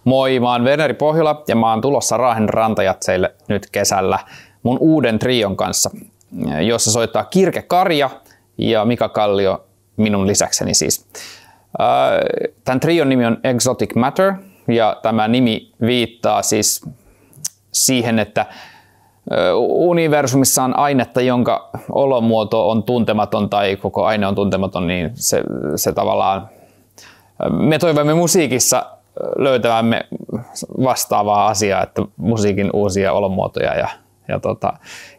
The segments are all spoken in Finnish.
Moi, mä oon Verneri Pohjola ja mä oon tulossa Raahen rantajatseille nyt kesällä mun uuden trion kanssa, jossa soittaa Kirke Karja ja Mika Kallio minun lisäkseni siis. Tämän trion nimi on Exotic Matter ja tämä nimi viittaa siis siihen, että universumissa on ainetta, jonka olomuoto on tuntematon tai koko aine on tuntematon, niin se tavallaan me toivomme musiikissa löytävämme vastaavaa asiaa, että musiikin uusia olomuotoja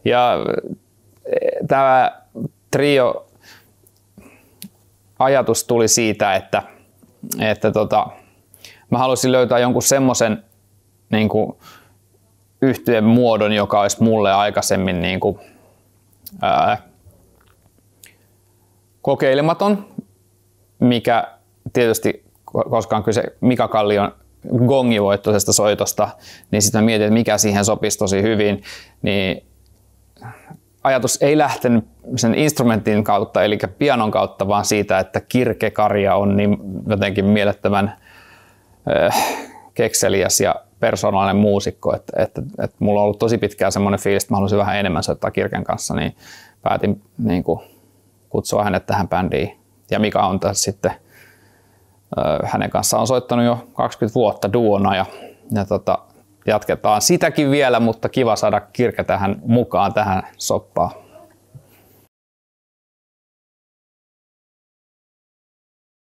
ja tämä trio ajatus tuli siitä, että mä halusin löytää jonkun semmoisen niin kuin yhtyeen muodon, joka olisi mulle aikaisemmin niin kuin, kokeilematon, mikä tietysti, koska on kyse Mika Kallion gongivoittoisesta soitosta, niin sitten mä mietin, että mikä siihen sopisi tosi hyvin, niin ajatus ei lähtenyt sen instrumentin kautta, eli pianon kautta, vaan siitä, että Kirke Karja on niin jotenkin mielettömän kekseliäs ja persoonallinen muusikko, että mulla on ollut tosi pitkään semmoinen fiilis, että mä haluaisin vähän enemmän soittaa Kirken kanssa, niin päätin niin kuin kutsua hänet tähän bändiin. Ja Mika on tässä sitten, hänen kanssaan on soittanut jo 20 vuotta duona ja jatketaan sitäkin vielä, mutta kiva saada Kirke tähän mukaan tähän soppaan.